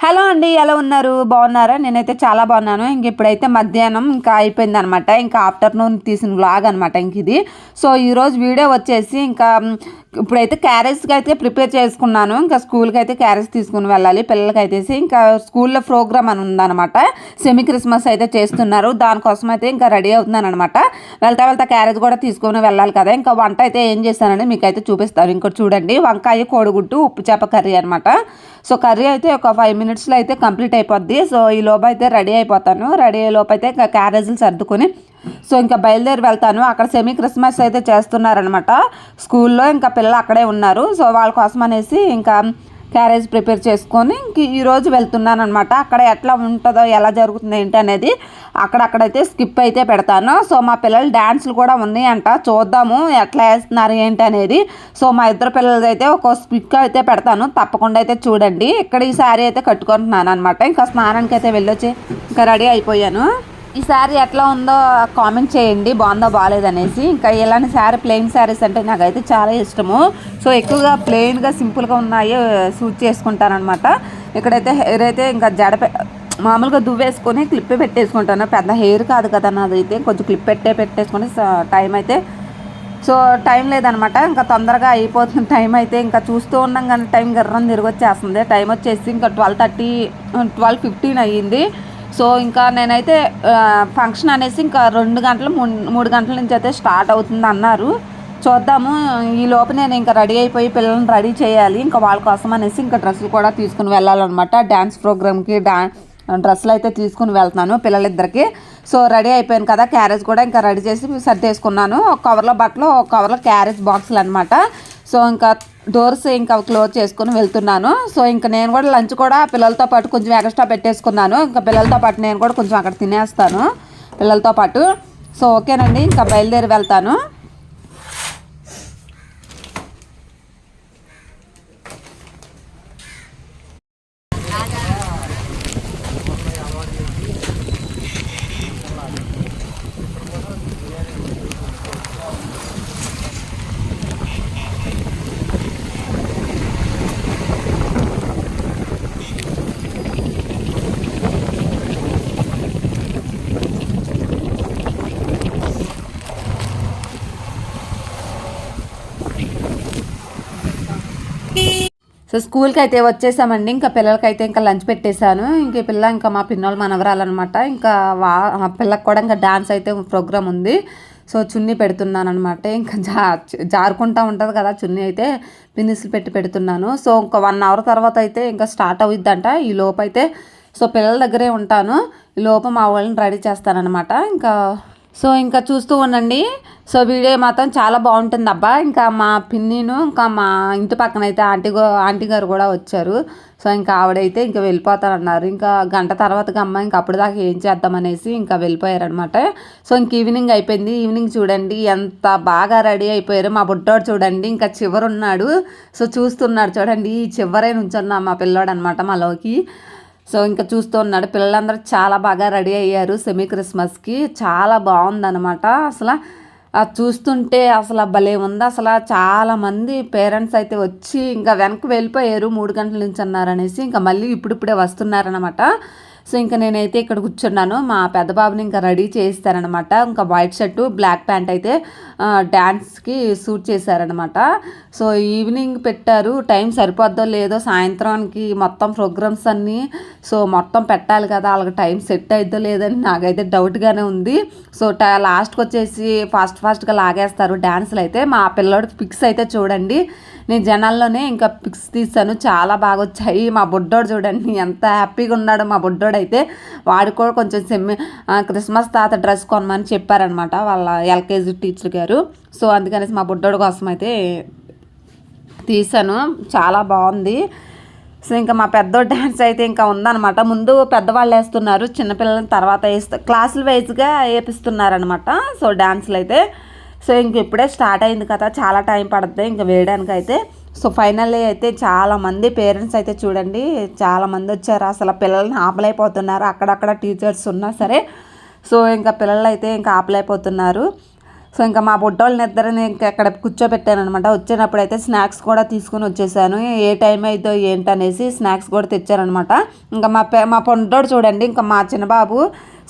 Hello అండి, ఎలా ఉన్నారు? బాగున్నారా? నేనైతే చాలా బాగున్నాను. ఇప్పుడైతే మధ్యాహ్నం ఇంకా అయిపోయిందనమాట. ఇంకా ఆఫ్టర్నూన్ తీసిన వ్లాగ్ అనమాట ఇది. సో ఈరోజు వీడియో వచ్చేసి ఇప్పుడైతే క్యారేజ్కి అయితే ప్రిపేర్ చేసుకున్నాను. ఇంకా స్కూల్కి అయితే క్యారేజ్ తీసుకుని వెళ్ళాలి పిల్లలకి ఇంకా స్కూల్లో ప్రోగ్రామ్ అని ఉందన్నమాట. సెమీ క్రిస్మస్ అయితే చేస్తున్నారు. దానికోసం అయితే ఇంకా రెడీ అవుతున్నాను అనమాట. వెళ్తా క్యారేజ్ కూడా తీసుకుని వెళ్ళాలి కదా. ఇంకా వంట అయితే ఏం చేస్తానని మీకు అయితే చూపిస్తాను. ఇంకోటి చూడండి, వంకాయ కోడిగుడ్డు ఉప్పు చేప కర్రీ అనమాట. సో కర్రీ అయితే ఒక 5 minutesలో అయితే కంప్లీట్ అయిపోద్ది. సో ఈ లోపు అయితే రెడీ అయిపోతాను. రెడీ అయ్యే లోపు అయితే ఇంకా క్యారేజీలు సర్దుకొని సో ఇంకా బయలుదేరి వెళ్తాను. అక్కడ సెమీ క్రిస్మస్ అయితే చేస్తున్నారనమాట స్కూల్లో. ఇంకా పిల్లలు అక్కడే ఉన్నారు. సో వాళ్ళ కోసం అనేసి ఇంకా క్యారేజ్ ప్రిపేర్ చేసుకొని ఇంక ఈరోజు వెళ్తున్నాను అనమాట. అక్కడ ఎట్లా ఉంటుందో, ఎలా జరుగుతుంది ఏంటి అనేది అక్కడైతే స్కిప్ అయితే పెడతాను. సో మా పిల్లలు డ్యాన్సులు కూడా ఉన్నాయి అంట, చూద్దాము ఎట్లా వేస్తున్నారు ఏంటి అనేది. సో మా ఇద్దరు పిల్లలది అయితే ఒక స్పిక్ అయితే పెడతాను, తప్పకుండా అయితే చూడండి. ఇక్కడ ఈ శారీ అయితే కట్టుకుంటున్నాను అనమాట. ఇంకా స్నానానికి అయితే వెళ్ళొచ్చి ఇంకా రెడీ అయిపోయాను. ఈ శారీ ఎట్లా ఉందో కామెంట్ చేయండి, బాగుందో బాగాలేదనేసి. ఇంకా ఇలాంటి శారీ, ప్లెయిన్ శారీస్ అంటే నాకైతే చాలా ఇష్టము. సో ఎక్కువగా ప్లెయిన్గా సింపుల్గా ఉన్నాయి సూట్ చేసుకుంటానమాట. ఇక్కడైతే హెయిర్ అయితే ఇంకా మామూలుగా దువ్వేసుకొని క్లిప్ పెట్టేసుకుంటాను. పెద్ద హెయిర్ కాదు కదా నాదైతే, కొంచెం క్లిప్ పెట్టేసుకొని టైం అయితే సో టైం లేదనమాట. ఇంకా తొందరగా అయిపోతుంది టైం అయితే. ఇంకా చూస్తూ ఉన్నాం కానీ టైం గర్రం తిరిగి వచ్చేస్తుంది. టైం వచ్చేసి ఇంకా 12:15 అయ్యింది. సో ఇంకా నేనైతే ఫంక్షన్ అనేసి ఇంకా 2 గంటలు 3 గంటల నుంచి అయితే స్టార్ట్ అవుతుంది అన్నారు. చూద్దాము. ఈ లోపు నేను ఇంకా రెడీ అయిపోయి పిల్లల్ని రెడీ చేయాలి. ఇంకా వాళ్ళ కోసం అనేసి ఇంకా డ్రెస్సులు కూడా తీసుకుని వెళ్ళాలన్నమాట. డ్యాన్స్ ప్రోగ్రామ్కి డ్రెస్సులు అయితే తీసుకుని వెళ్తున్నాను పిల్లలిద్దరికి. సో రెడీ అయిపోయాను కదా, క్యారేజ్ కూడా ఇంకా రెడీ చేసి సర్దేసుకున్నాను. ఒక కవర్లో బట్టలు, ఒక కవర్లో క్యారేజ్ బాక్సులు అనమాట. సో ఇంకా డోర్స్ ఇంకా క్లోజ్ చేసుకుని వెళ్తున్నాను. సో ఇంకా నేను కూడా లంచ్ కూడా పిల్లలతో పాటు కొంచెం ఎక్స్ట్రా పెట్టేసుకున్నాను. ఇంకా పిల్లలతో పాటు నేను కూడా కొంచెం అక్కడ తినేస్తాను పిల్లలతో పాటు. సో ఓకేనండి, ఇంకా బయలుదేరి వెళ్తాను. సో స్కూల్కి అయితే వచ్చేసామండి. ఇంకా పిల్లలకైతే ఇంకా లంచ్ పెట్టేశాను. ఇంక పిల్ల ఇంకా మా పిన్నోళ్ళు మనవరాలన్నమాట. ఇంకా పిల్లకి కూడా ఇంకా డాన్స్ అయితే ప్రోగ్రామ్ ఉంది. సో చున్నీ పెడుతున్నాను అనమాట. ఇంకా జారుకుంటూ ఉంటుంది కదా చున్నీ, అయితే పిన్నిస్లు పెడుతున్నాను. సో ఇంకా 1 hour తర్వాత అయితే ఇంకా స్టార్ట్ అవుద్దంట. ఈ లోపు అయితే సో పిల్లల దగ్గరే ఉంటాను. ఈ లోపు మా వాళ్ళని రెడీ చేస్తానన్నమాట. ఇంకా చూస్తూ ఉండండి. సో వీడియో మాత్రం చాలా బాగుంటుంది అబ్బా. ఇంకా మా పిన్నిను ఇంకా మా ఇంటి పక్కన అయితే ఆంటీ గారు కూడా వచ్చారు. సో ఇంకా ఆవిడైతే ఇంకా వెళ్ళిపోతారన్నారు. ఇంకా గంట తర్వాతగా అమ్మ ఇంకా అప్పుడు దాకా ఏం చేద్దామనేసి ఇంకా వెళ్ళిపోయారనమాట. సో ఇంక ఈవినింగ్ అయిపోయింది. ఈవినింగ్ చూడండి ఎంత బాగా రెడీ అయిపోయారు. మా బుడ్డోడు చూడండి ఇంకా చివరున్నాడు. సో చూస్తున్నాడు చూడండి, ఈ చివరే నుంచున్నా మా పిల్లోడు అనమాట మాలోకి. సో ఇంకా చూస్తూ ఉన్నాడు. పిల్లలందరూ చాలా బాగా రెడీ అయ్యారు సెమీ క్రిస్మస్కి. చాలా బాగుందన్నమాట. అసలు చూస్తుంటే అసలు భలే ఉంది. అసలు చాలామంది పేరెంట్స్ అయితే వచ్చి ఇంకా వెనక్కి వెళ్ళిపోయారు. 3 గంటల నుంచి అన్నారనేసి ఇంకా మళ్ళీ ఇప్పుడిప్పుడే వస్తున్నారనమాట. సో ఇంకా నేనైతే ఇక్కడ కూర్చున్నాను. మా పెద్ద బాబుని ఇంకా రెడీ చేస్తారనమాట. ఇంకా వైట్ షర్టు బ్లాక్ ప్యాంట్ అయితే డ్యాన్స్కి సూట్ చేశారనమాట. సో ఈవినింగ్ పెట్టారు. టైం సరిపోద్దో లేదో సాయంత్రానికి మొత్తం ప్రోగ్రామ్స్ అన్నీ సో మొత్తం పెట్టాలి కదా, వాళ్ళకి టైం సెట్ అయిద్దో లేదని నాకైతే డౌట్గానే ఉంది. సో లాస్ట్కి వచ్చేసి ఫాస్ట్గా లాగేస్తారు డ్యాన్సులు అయితే. మా పిల్లోడికి పిక్స్ అయితే చూడండి, నేను జనాల్లోనే ఇంకా పిక్స్ తీసాను, చాలా బాగా వచ్చాయి. మా బుడ్డోడు చూడండి ఎంత హ్యాపీగా ఉన్నాడు. మా బుడ్డోడు అయితే వాడు కూడా కొంచెం క్రిస్మస్ తాత డ్రెస్ కొనమని చెప్పారనమాట వాళ్ళ LKG టీచర్ గారు. సో అందుకనేసి మా బుడ్డోడు కోసం అయితే తీసాను, చాలా బాగుంది. సో ఇంకా మా పెద్దోడు డ్యాన్స్ అయితే ఇంకా ఉందన్నమాట. ముందు పెద్దవాళ్ళు వేస్తున్నారు, చిన్నపిల్లలని తర్వాత క్లాసుల వైజ్గా వేపిస్తున్నారనమాట. సో డ్యాన్సులు అయితే సో ఇంక ఇప్పుడే స్టార్ట్ అయింది కదా, చాలా టైం పడుతుంది ఇంకా వేయడానికి అయితే. సో ఫైనల్లీ అయితే చాలామంది పేరెంట్స్ అయితే చూడండి చాలామంది వచ్చారు. అసలు పిల్లల్ని ఆపలేకపోతున్నారు, అక్కడక్కడ టీచర్స్ ఉన్నా సరే. సో ఇంకా పిల్లలు అయితే ఇంకా ఆపలేకపోతున్నారు. సో ఇంకా మా బుడ్డోళ్ళని ఇద్దరిని ఇంకా అక్కడ కూర్చోబెట్టాను అనమాట. వచ్చినప్పుడు అయితే స్నాక్స్ కూడా తీసుకుని వచ్చేసాను. ఏ టైం అయితే ఏంటనేసి స్నాక్స్ కూడా తెచ్చారనమాట. ఇంకా మా పొండోడు చూడండి, ఇంకా మా చిన్నబాబు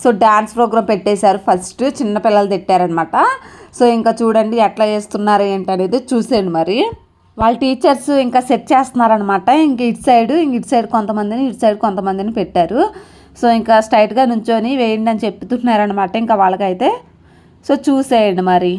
సో డ్యాన్స్ ప్రోగ్రామ్ పెట్టేశారు. ఫస్ట్ చిన్నపిల్లలు తిట్టారనమాట. సో ఇంకా చూడండి ఎట్లా చేస్తున్నారు ఏంటనేది చూసేయండి. మరి వాళ్ళ టీచర్స్ ఇంకా సెట్ చేస్తున్నారనమాట. ఇంక ఇటు సైడ్ కొంతమందిని, ఇటు సైడ్ కొంతమందిని పెట్టారు. సో ఇంకా స్ట్రైట్గా నుంచొని వేయండి అని చెప్తున్నారనమాట ఇంకా వాళ్ళకైతే. సో చూసేయండి మరి.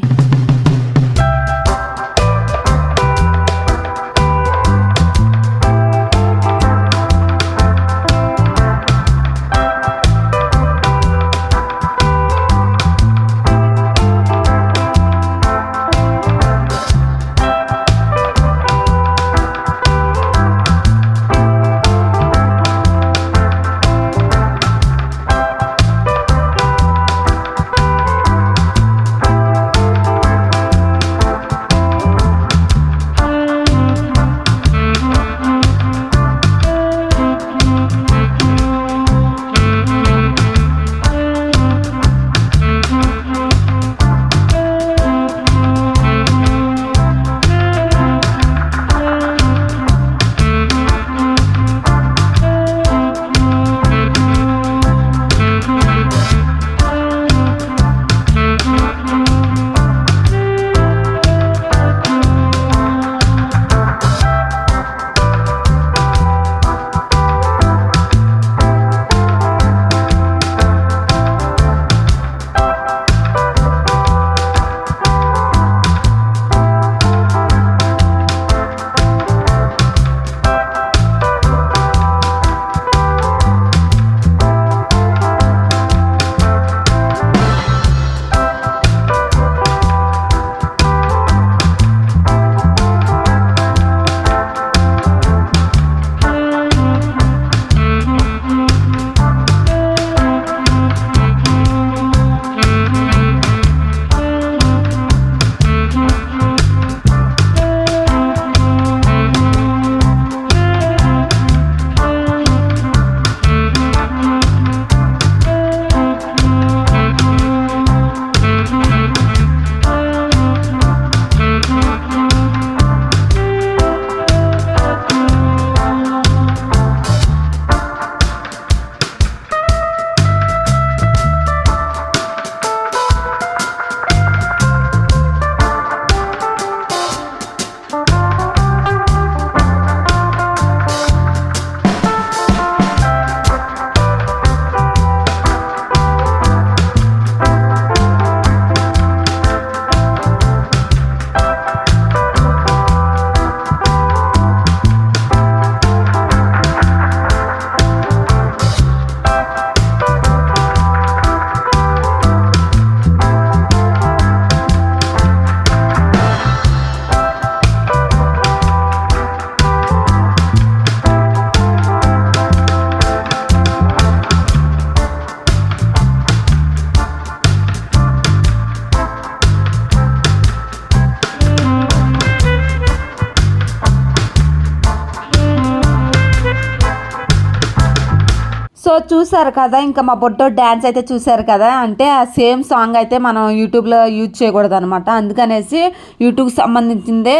సో చూసారు కదా, ఇంకా మా బొట్టో డ్యాన్స్ అయితే చూసారు కదా. అంటే ఆ సేమ్ సాంగ్ అయితే మనం యూట్యూబ్లో యూజ్ చేయకూడదు అనమాట. అందుకనేసి యూట్యూబ్కి సంబంధించిందే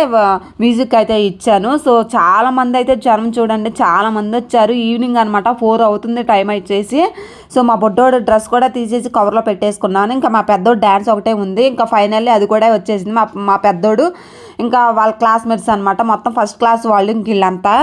మ్యూజిక్ అయితే ఇచ్చాను. సో చాలామంది అయితే జనం చూడండి, చాలామంది వచ్చారు. ఈవినింగ్ అనమాట, 4 అవుతుంది టైం వచ్చేసి. సో మా బొట్టోడు డ్రెస్ కూడా తీసేసి కవర్లో పెట్టేసుకున్నాను. ఇంకా మా పెద్దోడు డ్యాన్స్ ఒకటే ఉంది. ఇంకా ఫైనల్లీ అది కూడా వచ్చేసింది. మా పెద్దోడు ఇంకా వాళ్ళ క్లాస్మేట్స్ అనమాట, మొత్తం ఫస్ట్ క్లాస్ వాళ్ళు ఇంక వీళ్ళంతా.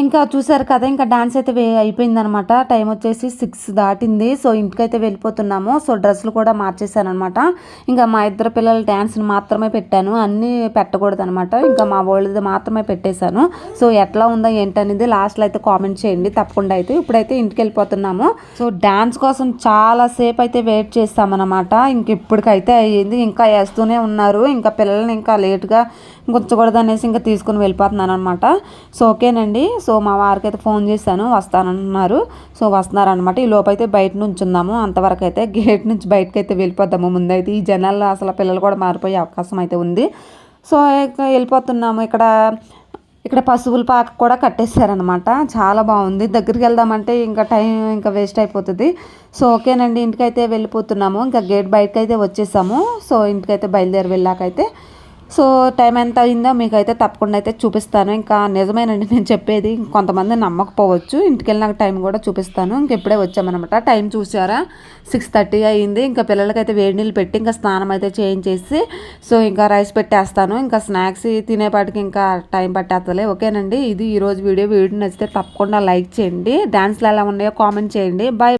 ఇంకా చూసారు కదా, ఇంకా డాన్స్ అయితే అయిపోయిందనమాట. టైం వచ్చేసి 6 దాటింది. సో ఇంటికైతే వెళ్ళిపోతున్నాము. సో డ్రెస్సులు కూడా మార్చేసాను అనమాట. ఇంకా మా ఇద్దరు పిల్లల డ్యాన్స్ని మాత్రమే పెట్టాను, అన్నీ పెట్టకూడదు అనమాట. ఇంకా మా వాళ్ళది మాత్రమే పెట్టేశాను. సో ఎట్లా ఉందో ఏంటనేది లాస్ట్లో అయితే కామెంట్ చేయండి తప్పకుండా. అయితే ఇప్పుడైతే ఇంటికి వెళ్ళిపోతున్నాము. సో డ్యాన్స్ కోసం చాలా సేపు అయితే వెయిట్ చేస్తామన్నమాట. ఇంక ఇప్పటికైతే అయ్యింది, ఇంకా వేస్తూనే ఉన్నారు. ఇంకా పిల్లల్ని ఇంకా లేట్గా గుచ్చకూడదు అనేసి ఇంకా తీసుకుని వెళ్ళిపోతున్నాను అనమాట. సో ఓకేనండి. సో మా వారికి అయితే ఫోన్ చేశాను, వస్తానన్నారు. సో వస్తున్నారనమాట. ఈ లోపు అయితే బయట నుంచి ఉందాము. అంతవరకు అయితే గేట్ నుంచి బయటకు అయితే వెళ్ళిపోద్దాము. ముందైతే ఈ జనాల్లో అసలు పిల్లలు కూడా మారిపోయే అవకాశం అయితే ఉంది. సో వెళ్ళిపోతున్నాము. ఇక్కడ పశువుల పాక కూడా కట్టేశారనమాట. చాలా బాగుంది. దగ్గరికి వెళ్దామంటే ఇంకా టైం ఇంకా వేస్ట్ అయిపోతుంది. సో ఓకేనండి, ఇంటికైతే వెళ్ళిపోతున్నాము. ఇంకా గేట్ బయటకు అయితే వచ్చేసాము. సో ఇంటికైతే బయలుదేరి వెళ్ళాకైతే సో టైం ఎంత అయిందో మీకైతే తప్పకుండా అయితే చూపిస్తాను. ఇంకా నిజమేనండి నేను చెప్పేది, కొంతమంది నమ్మకపోవచ్చు. ఇంటికి వెళ్ళినాక టైం కూడా చూపిస్తాను. ఇంకెప్పుడే వచ్చామన్నమాట. టైం చూసారా, 6:30 అయ్యింది. ఇంకా పిల్లలకైతే వేడి నీళ్ళు పెట్టి ఇంకా స్నానం అయితే చేయించేసి సో ఇంకా రైస్ పెట్టేస్తాను. ఇంకా స్నాక్స్ తినేపాటికి ఇంకా టైం పట్టేస్తలే. ఓకేనండి, ఇది ఈరోజు వీడియో నచ్చితే తప్పకుండా లైక్ చేయండి. డాన్స్లు ఎలా ఉన్నాయో కామెంట్ చేయండి. బాయ్.